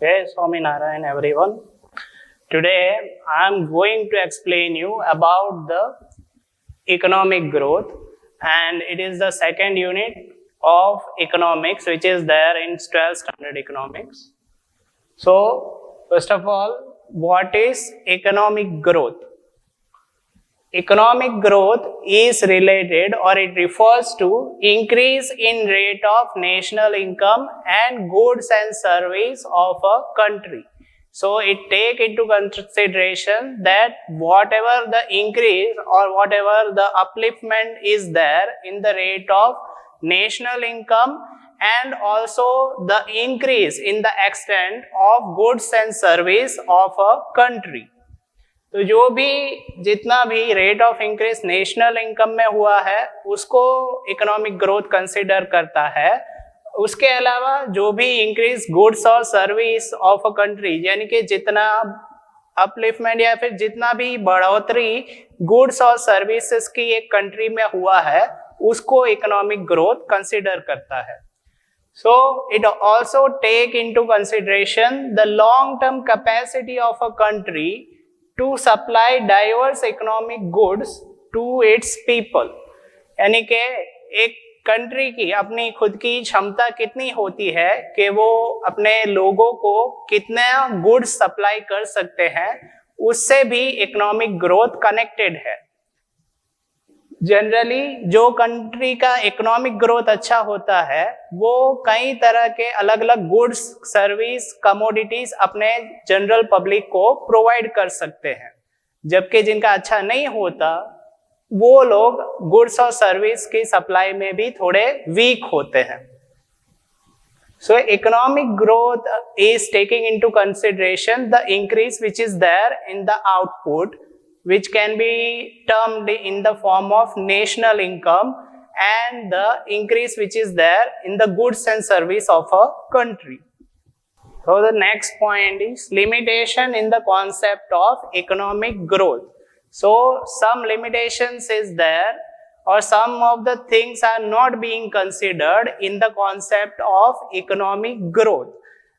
Hey Swaminarayan everyone. Today I am going to explain you about the economic growth, and it is the second unit of economics which is there in 12th standard economics. So first of all, what is economic growth? Economic growth is related or it refers to increase in rate of national income and goods and service of a country. So it take into consideration that whatever the increase or whatever the upliftment is there in the rate of national income and also the increase in the extent of goods and service of a country. तो जो भी जितना भी rate of increase national income में हुआ है उसको economic growth consider करता है. उसके अलावा जो भी इंक्रीज गुड्स और सर्विस ऑफ अ कंट्री, यानी कि जितना अपलिफ्टमेंट या फिर जितना भी बढ़ोतरी गुड्स और सर्विसेज की एक कंट्री में हुआ है उसको इकोनॉमिक ग्रोथ कंसिडर करता है. So it also take into consideration the long term capacity of a country to supply diverse economic goods to its people. यानी कि एक कंट्री की अपनी खुद की क्षमता कितनी होती है कि वो अपने लोगों को कितना गुड्स सप्लाई कर सकते हैं, उससे भी इकोनॉमिक ग्रोथ कनेक्टेड है. जनरली जो कंट्री का इकोनॉमिक ग्रोथ अच्छा होता है वो कई तरह के अलग अलग गुड्स, सर्विस, कमोडिटीज अपने जनरल पब्लिक को प्रोवाइड कर सकते हैं, जबकि जिनका अच्छा नहीं होता वो लोग गुड्स और सर्विस की सप्लाई में भी थोड़े वीक होते हैं. So economic growth is taking into consideration the increase which is there in the output, which can be termed in the form of national income, and the increase which is there in the goods and service of a country. So the next point is limitation in the concept of economic growth. So some limitations is there, or some of the things are not being considered in the concept of economic growth.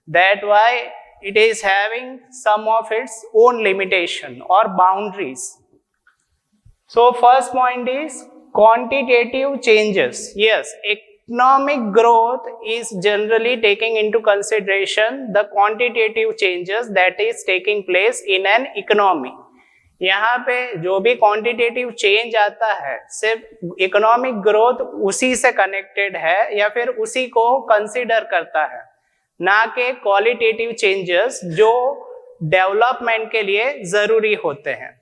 That why it is having some of its own limitation or boundaries. So first point is quantitative changes. Yes, economic growth is generally taking into consideration the quantitative changes that is taking place in an economy. यहाँ पे जो भी quantitative change आता है सिर्फ economic growth उसी से connected है या फिर उसी को कंसीडर करता है, ना कि क्वालिटेटिव चेंजेस जो डेवलपमेंट के लिए जरूरी होते हैं.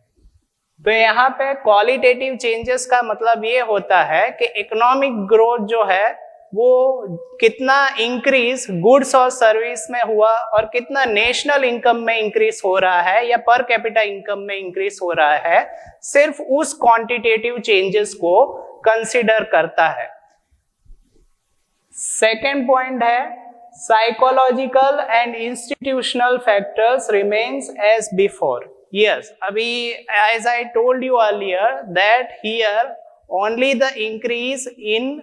तो यहाँ पे क्वालिटेटिव चेंजेस का मतलब ये होता है कि इकोनॉमिक ग्रोथ जो है वो कितना इंक्रीज गुड्स और सर्विस में हुआ और कितना नेशनल इनकम में इंक्रीज हो रहा है या पर कैपिटा इनकम में इंक्रीज हो रहा है, सिर्फ उस क्वांटिटेटिव चेंजेस को कंसीडर करता है. सेकेंड पॉइंट है psychological and institutional factors remains as before. Yes, अभी as I told you earlier that here only the increase in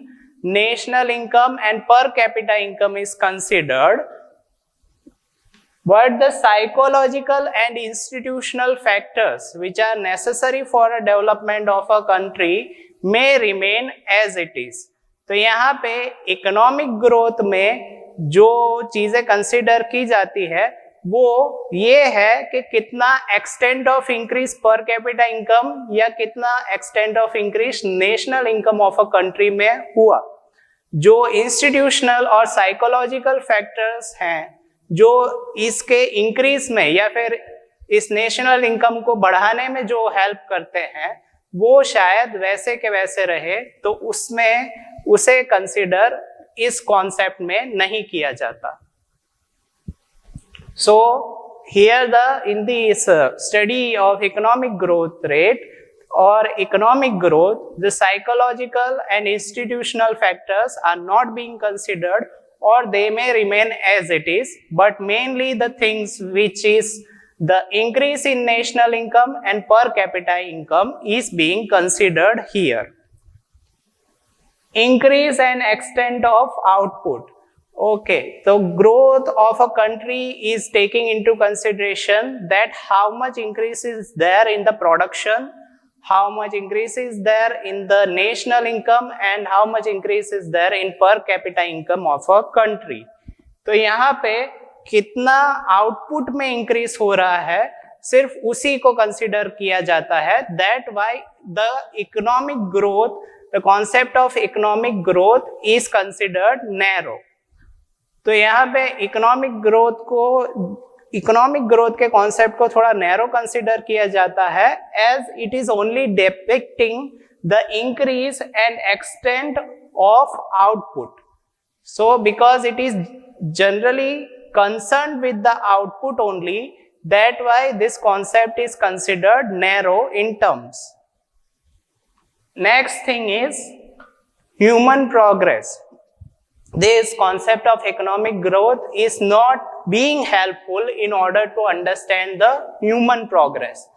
national income and per capita income is considered, but the psychological and institutional factors which are necessary for a development of a country may remain as it is. तो यहाँ पे economic growth में जो चीजें consider की जाती है वो ये है कि कितना extent of increase per capita income या कितना extent of increase national income of a country में हुआ. जो इंस्टीट्यूशनल और साइकोलॉजिकल फैक्टर्स हैं जो इसके इंक्रीज में या फिर इस नेशनल इनकम को बढ़ाने में जो हेल्प करते हैं वो शायद वैसे के वैसे रहे, तो उसमें उसे कंसिडर इस कॉन्सेप्ट में नहीं किया जाता. So here in this study of economic growth rate or economic growth, the psychological and institutional factors are not being considered, or they may remain as it is, but mainly the things which is the increase in national income and per capita income is being considered here. Increase and extent of output. Okay, so growth of a country is taking into consideration that how much increase is there in the production, how much increase is there in the national income and how much increase is there in per capita income of a country. तो यहाँ पे कितना output में increase हो रहा है सिर्फ उसी को कंसिडर किया जाता है. That why the economic growth, the concept of economic growth is considered narrow. तो यहाँ पे इकोनॉमिक ग्रोथ के कॉन्सेप्ट को थोड़ा नैरो कंसिडर किया जाता है, as it is only depicting the increase and extent of output. So because it is generally concerned with the output only, that why this concept is considered narrow in terms. Next thing is human progress. This concept of economic growth is not being helpful in order to understand the human progress,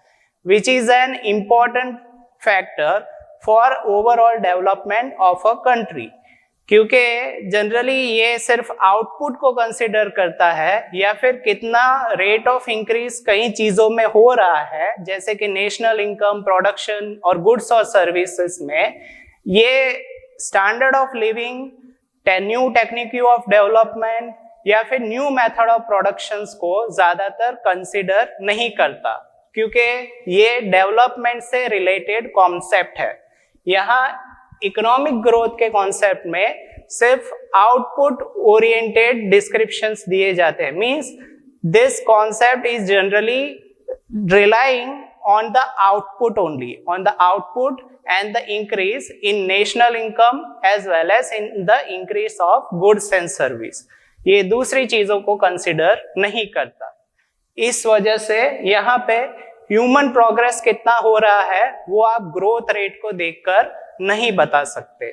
which is an important factor for overall development of a country. क्योंकि generally ये सिर्फ output को consider करता है या फिर कितना rate of increase कई चीजों में हो रहा है, जैसे कि नेशनल इनकम, प्रोडक्शन और गुड्स और सर्विसेज में. ये standard of living, new technique of development या फिर न्यू मेथड ऑफ प्रोडक्शन को ज्यादातर कंसिडर नहीं करता, क्योंकि ये डेवलपमेंट से रिलेटेड कॉन्सेप्ट है. यहाँ इकोनॉमिक ग्रोथ के कॉन्सेप्ट में सिर्फ आउटपुट ओरिएंटेड डिस्क्रिप्शंस दिए जाते हैं. Means this concept is generally relying on the output only, on the output and the increase in national income as well as in the increase of goods and service. ये दूसरी चीजों को consider नहीं करता. इस वजह से यहाँ पे ह्यूमन प्रोग्रेस कितना हो रहा है वो आप ग्रोथ रेट को देखकर नहीं बता सकते.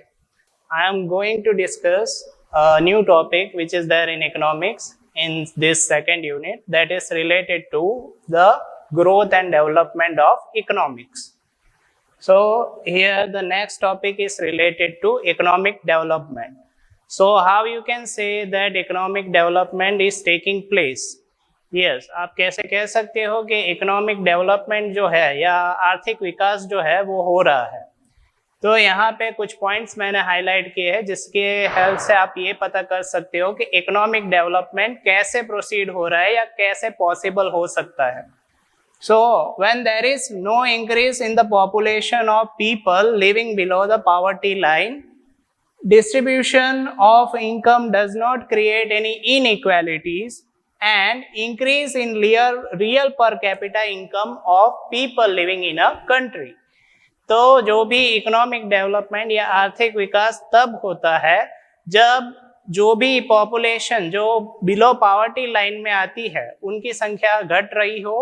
I am going to discuss a new topic which is there in economics in this second unit, that is related to the growth and development of economics. So here the next topic is related to economic development. So how you can say that economic development is taking place? Yes, आप कैसे कह सकते हो कि economic development जो है या आर्थिक विकास जो है वो हो रहा है. तो यहाँ पे कुछ पॉइंट्स मैंने हाईलाइट किए हैं जिसके हेल्प से आप ये पता कर सकते हो कि इकोनॉमिक डेवलपमेंट कैसे प्रोसीड हो रहा है या कैसे पॉसिबल हो सकता है. So when there is no increase in the population of people living below the poverty line, distribution of income does not create any inequalities and increase in real per capita income of people living in a country. तो जो भी economic development या आर्थिक विकास तब होता है जब जो भी पॉपुलेशन जो बिलो पॉवर्टी लाइन में आती है उनकी संख्या घट रही हो,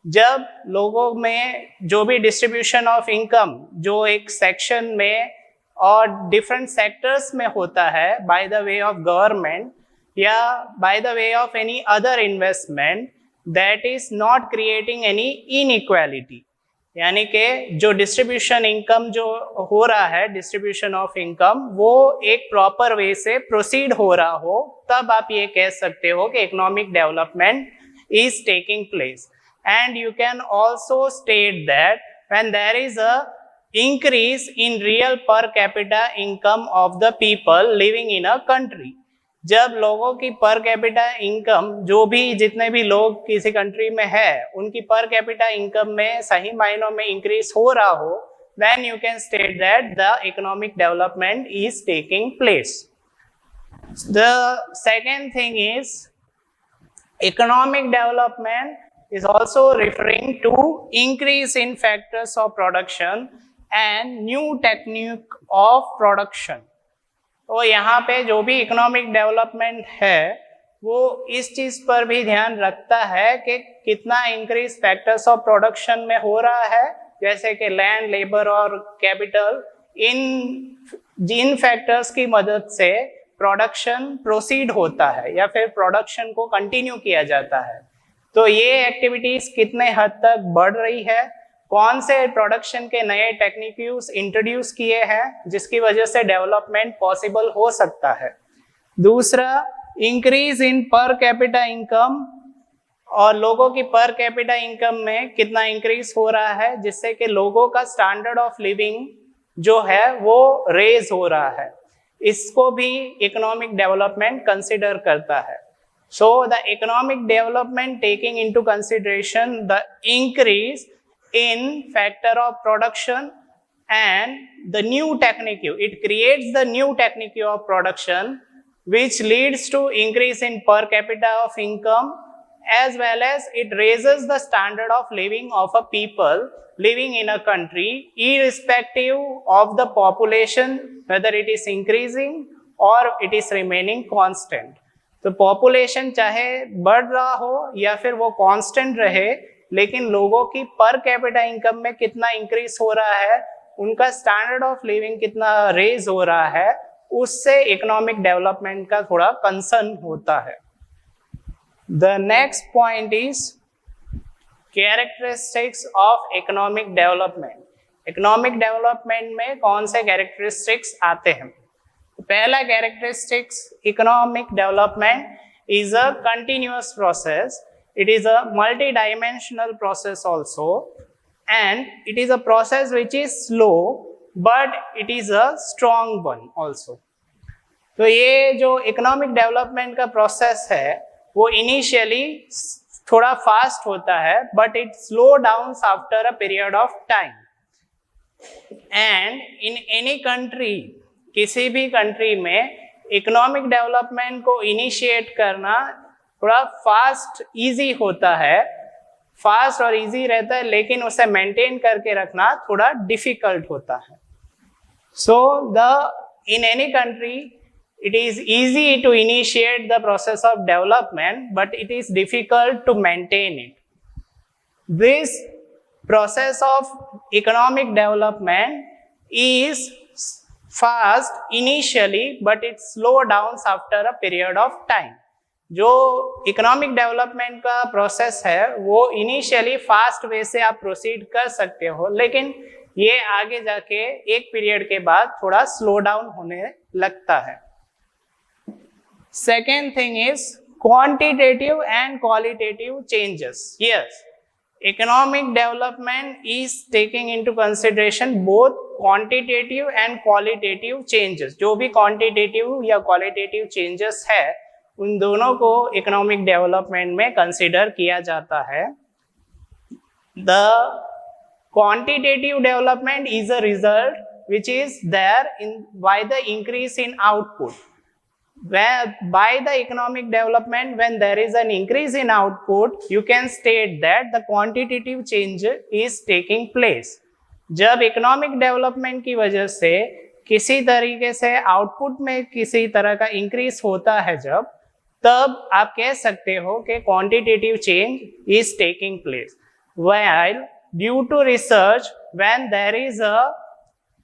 जब लोगों में जो भी डिस्ट्रीब्यूशन ऑफ इनकम जो एक सेक्शन में और डिफरेंट सेक्टर्स में होता है by the way of government या by the way of any other investment, that is not creating any inequality. यानी कि जो डिस्ट्रीब्यूशन इनकम जो हो रहा है, डिस्ट्रीब्यूशन ऑफ इनकम, वो एक प्रॉपर वे से प्रोसीड हो रहा हो, तब आप ये कह सकते हो कि economic development is taking place. And you can also state that when there is a increase in real per capita income of the people living in a country. जब लोगों की पर कैपिटा इनकम, जो भी जितने भी लोग किसी country में है, उनकी पर कैपिटा इनकम में सही मायनों में इंक्रीज हो रहा हो, then you can state that the economic development is taking place. The second thing is economic development is also referring to increase in factors of production and new technique of production. तो यहाँ पे जो भी economic development है वो इस चीज पर भी ध्यान रखता है कि कितना इंक्रीज फैक्टर्स ऑफ प्रोडक्शन में हो रहा है, जैसे कि लैंड, लेबर और कैपिटल. जिन फैक्टर्स की मदद से प्रोडक्शन प्रोसीड होता है या फिर प्रोडक्शन को कंटिन्यू किया जाता है, तो ये एक्टिविटीज कितने हद तक बढ़ रही है, कौन से प्रोडक्शन के नए टेक्निक्स इंट्रोड्यूस किए हैं जिसकी वजह से डेवलपमेंट पॉसिबल हो सकता है. दूसरा, increase in per capita income, और लोगों की पर कैपिटा इनकम में कितना इंक्रीज हो रहा है, जिससे कि लोगों का स्टैंडर्ड ऑफ लिविंग जो है वो रेज हो रहा है, इसको भी इकोनॉमिक डेवलपमेंट कंसिडर करता है. So the economic development taking into consideration the increase in factor of production and the new technique, it creates the new technique of production which leads to increase in per capita of income, as well as it raises the standard of living of a people living in a country irrespective of the population, whether it is increasing or it is remaining constant. तो population चाहे बढ़ रहा हो या फिर वो constant रहे, लेकिन लोगों की पर कैपिटा इनकम में कितना इंक्रीज हो रहा है, उनका स्टैंडर्ड ऑफ लिविंग कितना रेज हो रहा है, उससे इकोनॉमिक डेवलपमेंट का थोड़ा कंसर्न होता है. The next point is characteristics of economic development. Economic development में कौन से कैरेक्टरिस्टिक्स आते हैं? पहला characteristics, economic development is a continuous process, it is a multi dimensional process also, and it is a process which is slow but it is a strong one also. तो ये जो economic development का process है वो initially थोड़ा fast होता है, but it slow down after a period of time. And in any country, किसी भी कंट्री में इकोनॉमिक डेवलपमेंट को इनिशिएट करना थोड़ा फास्ट इजी होता है, फास्ट और इजी रहता है, लेकिन उसे मेंटेन करके रखना थोड़ा डिफिकल्ट होता है. सो in any country it is easy to initiate the process of development, but it is difficult to maintain it. This process of economic development is fast initially, but it slow down after a period of time. जो economic development का process है वो initially fast way से आप proceed कर सकते हो, लेकिन ये आगे जाके एक पीरियड के बाद थोड़ा स्लो डाउन होने लगता है. Second thing is quantitative and qualitative changes. Yes, economic development is taking into consideration both quantitative and qualitative changes. जो भी quantitative या qualitative changes है उन दोनों को economic development में consider किया जाता है. The quantitative development is a result which is there by the increase in output. By the economic development, when there is an increase in output, you can state that the quantitative change is taking place. जब economic development की वजह से किसी तरीके से output में किसी तरह का increase होता है जब, तब आप कह सकते हो कि quantitative change is taking place. While due to research, when there is a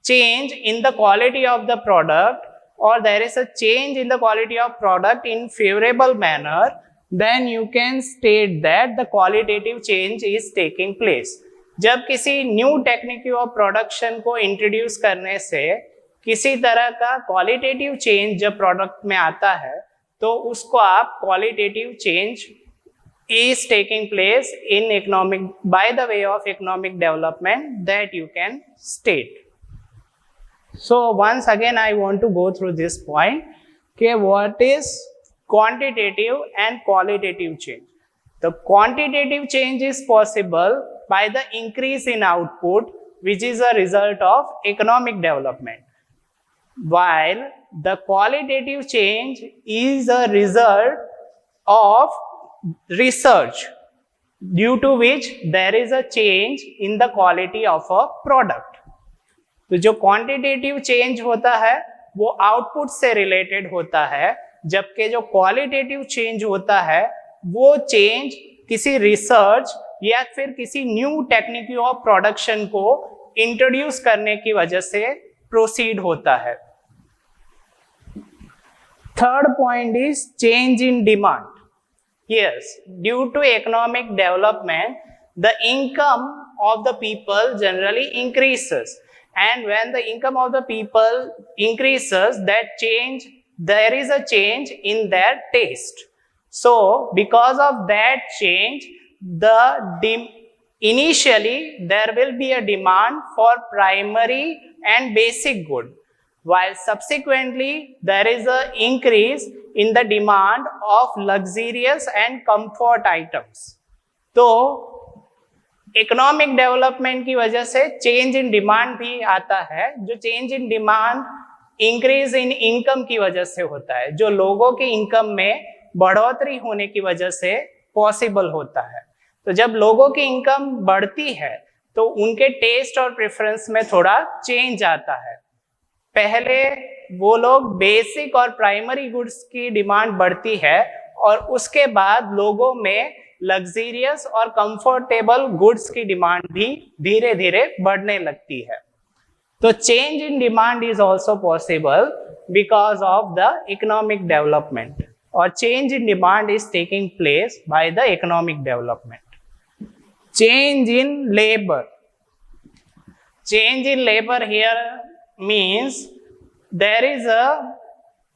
change in the quality of the product, or there is a change in the quality of product in favorable manner, then you can state that the qualitative change is taking place. जब किसी new technique of production को introduce करने से किसी तरह का qualitative change जब product में आता है, तो उसको आप qualitative change is taking place in economic by the way of economic development that you can state. So once again I want to go through this point, okay, what is quantitative and qualitative change. The quantitative change is possible by the increase in output, which is a result of economic development, while the qualitative change is a result of research, due to which there is a change in the quality of a product. तो जो quantitative change होता है वो output से related होता है, जबकि जो क्वालिटेटिव चेंज होता है वो चेंज किसी रिसर्च या फिर किसी न्यू टेक्निक ऑफ प्रोडक्शन को इंट्रोड्यूस करने की वजह से प्रोसीड होता है. Third point is change in demand. Yes, due to economic development, the income of the people generally increases, and when the income of the people increases, that change there is a change in their taste. So because of that change, initially there will be a demand for primary and basic good, while subsequently there is an increase in the demand of luxurious and comfort items. तो economic development की वजह से change in demand भी आता है, जो change in demand increase in income की वजह से होता है, जो लोगों की इनकम में बढ़ोतरी होने की वजह से पॉसिबल होता है। तो जब लोगों की इनकम बढ़ती है तो उनके टेस्ट और प्रेफरेंस में थोड़ा चेंज आता है। पहले वो लोग बेसिक और प्राइमरी गुड्स की डिमांड बढ़ती है और उसके बाद लोगों में लग्जरियस और कंफर्टेबल गुड्स की डिमांड भी धीरे धीरे बढ़ने लगती है। तो change in demand is also possible because of the economic development, और change in demand is taking place by the economic development. Change in labor. Change in labor here means there is a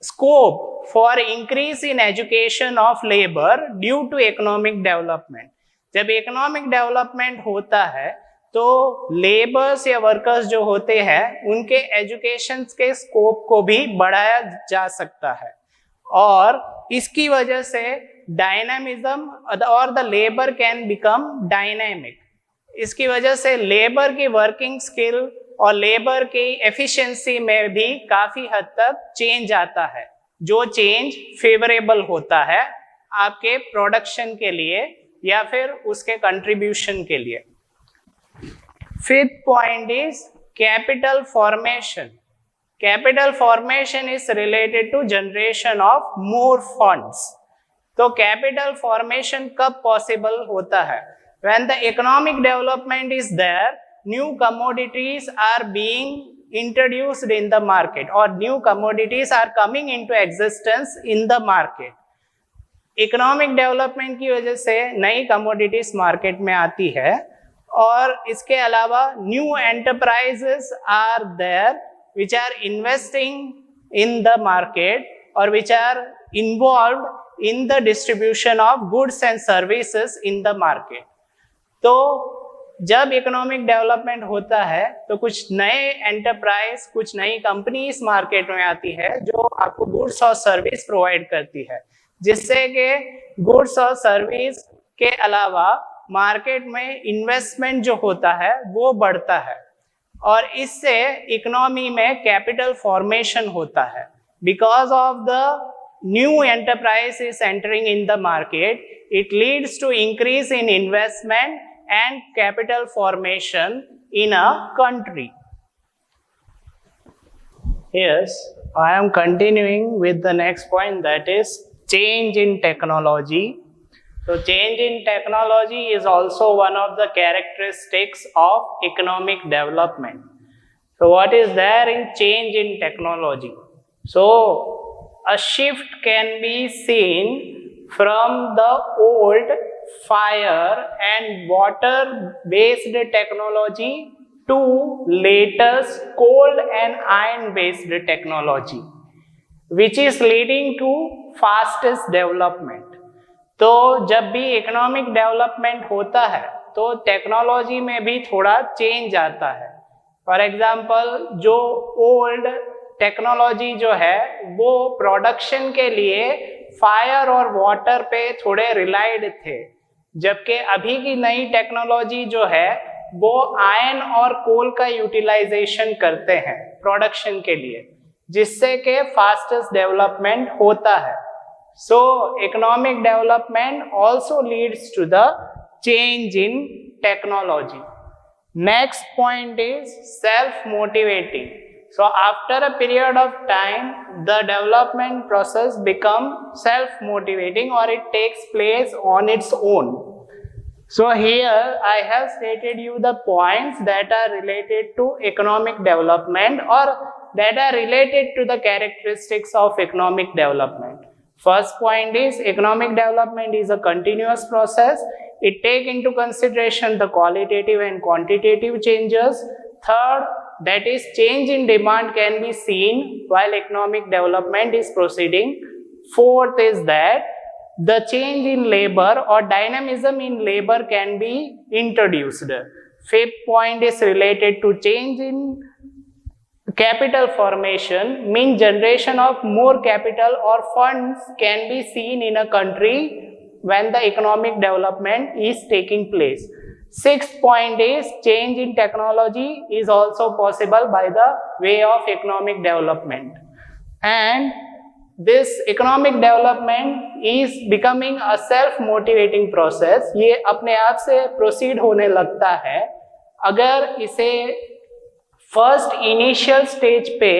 scope for increase in education of labor due to economic development. जब economic development होता है तो labours या workers जो होते हैं उनके education के स्कोप को भी बढ़ाया जा सकता है, और इसकी वजह से डायनामिज्म और the labour can become dynamic. इसकी वजह से लेबर की वर्किंग स्किल और लेबर की एफिशिएंसी में भी काफी हद तक चेंज आता है, जो चेंज फेवरेबल होता है आपके प्रोडक्शन के लिए या फिर उसके कंट्रीब्यूशन के लिए। Fifth point is capital formation. Capital formation is related to generation of more funds. तो कैपिटल फॉर्मेशन कब पॉसिबल होता है? When the economic development is there, new commodities are being introduced in the market, or new commodities are coming into existence in the market. Economic development की वजह से नई commodities market में आती है, और इसके अलावा new enterprises are there which are investing in the market or which are involved in the distribution of goods and services in the market. तो जब इकोनॉमिक डेवलपमेंट होता है तो कुछ नए एंटरप्राइज, कुछ नई कंपनी इस मार्केट में आती है जो आपको गुड्स और सर्विस प्रोवाइड करती है, जिससे कि गुड्स और सर्विस के अलावा मार्केट में इन्वेस्टमेंट जो होता है वो बढ़ता है, और इससे इकोनॉमी में कैपिटल फॉर्मेशन होता है। Because of the new enterprise is entering in the market, it leads to increase in investment and capital formation in a country. Yes, I am continuing with the next point, that is change in technology. So change in technology is also one of the characteristics of economic development. So what is there in change in technology? So a shift can be seen from the old fire and water based technology to latest coal and iron based technology, which is leading to fastest development. तो जब भी economic development होता है तो technology में भी थोड़ा change आता है। फॉर एग्जांपल, जो ओल्ड टेक्नोलॉजी जो है वो प्रोडक्शन के लिए फायर और वाटर पे थोड़े रिलाइड थे, जबकि अभी की नई टेक्नोलॉजी जो है वो आयरन और कोल का यूटिलाइजेशन करते हैं प्रोडक्शन के लिए, जिससे कि फास्टेस्ट डेवलपमेंट होता है। So economic development also leads to the change in technology. Next point is self-motivating. So after a period of time, the development process becomes self-motivating, or it takes place on its own. So here I have stated you the points that are related to economic development, or that are related to the characteristics of economic development. First point is economic development is a continuous process. It takes into consideration the qualitative and quantitative changes. Third, that is change in demand can be seen while economic development is proceeding. Fourth is that the change in labor or dynamism in labor can be introduced. Fifth point is related to change in capital formation, means generation of more capital or funds can be seen in a country when the economic development is taking place. Sixth point is change in technology is also possible by the way of economic development. And this economic development is becoming a self-motivating process. ये अपने आप से proceed होने लगता है अगर इसे first initial stage पे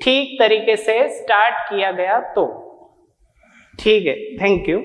ठीक तरीके से स्टार्ट किया गया तो। ठीक है, थैंक यू।